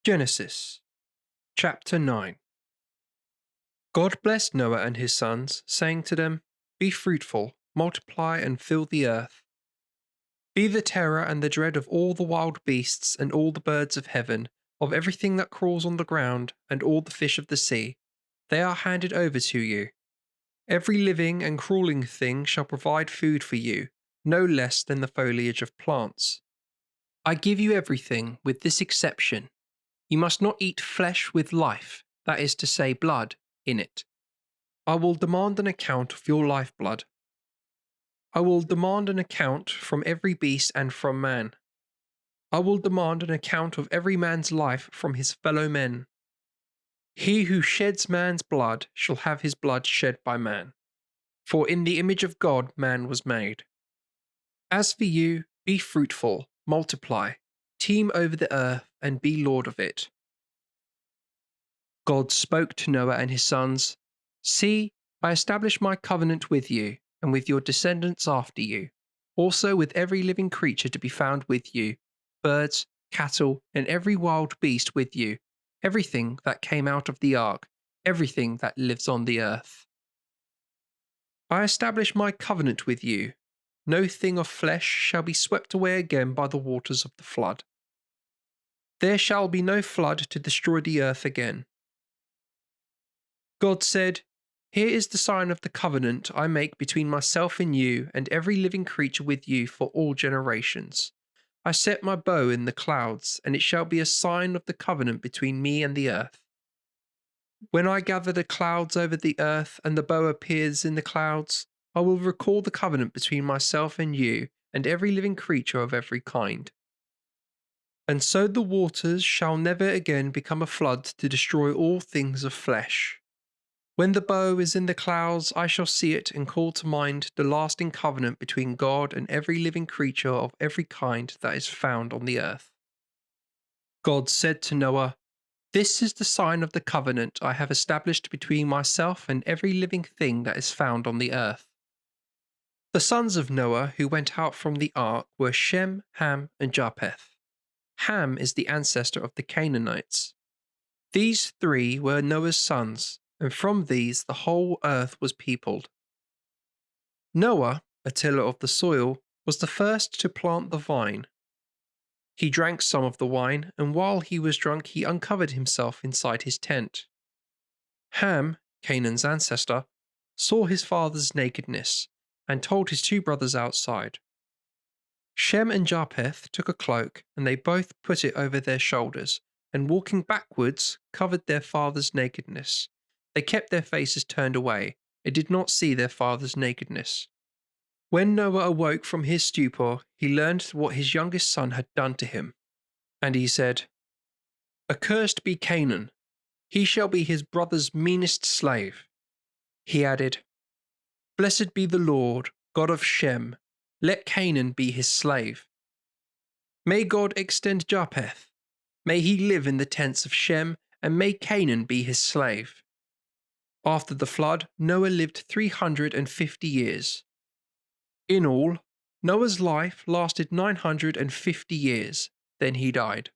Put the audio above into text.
Genesis chapter 9. God blessed Noah and his sons, saying to them, Be fruitful, multiply and fill the earth. Be the terror and the dread of all the wild beasts and all the birds of heaven, of everything that crawls on the ground and all the fish of the sea. They are handed over to you. Every living and crawling thing shall provide food for you, no less than the foliage of plants. I give you everything with this exception. You must not eat flesh with life, that is to say blood, in it. I will demand an account of your lifeblood. I will demand an account from every beast and from man. I will demand an account of every man's life from his fellow men. He who sheds man's blood shall have his blood shed by man. For in the image of God man was made. As for you, be fruitful, multiply, teem over the earth, and be lord of it. God spoke to Noah and his sons, See, I establish my covenant with you, and with your descendants after you, also with every living creature to be found with you, birds, cattle, and every wild beast with you, everything that came out of the ark, everything that lives on the earth. I establish my covenant with you. No thing of flesh shall be swept away again by the waters of the flood. There shall be no flood to destroy the earth again. God said, Here is the sign of the covenant I make between myself and you and every living creature with you for all generations. I set my bow in the clouds, and it shall be a sign of the covenant between me and the earth. When I gather the clouds over the earth and the bow appears in the clouds, I will recall the covenant between myself and you and every living creature of every kind. And so the waters shall never again become a flood to destroy all things of flesh. When the bow is in the clouds, I shall see it and call to mind the lasting covenant between God and every living creature of every kind that is found on the earth. God said to Noah, This is the sign of the covenant I have established between myself and every living thing that is found on the earth. The sons of Noah who went out from the ark were Shem, Ham, and Japheth. Ham is the ancestor of the Canaanites. These three were Noah's sons, and from these the whole earth was peopled. Noah, a tiller of the soil, was the first to plant the vine. He drank some of the wine, and while he was drunk he uncovered himself inside his tent. Ham, Canaan's ancestor, saw his father's nakedness, and told his two brothers outside. Shem and Japheth took a cloak, and they both put it over their shoulders, and walking backwards covered their father's nakedness. They kept their faces turned away, and did not see their father's nakedness. When Noah awoke from his stupor, he learned what his youngest son had done to him. And he said, Accursed be Canaan, he shall be his brother's meanest slave. He added, Blessed be the Lord, God of Shem, let Canaan be his slave. May God extend Japheth, may he live in the tents of Shem, and may Canaan be his slave. After the flood, Noah lived 350 years. In all, Noah's life lasted 950 years, then he died.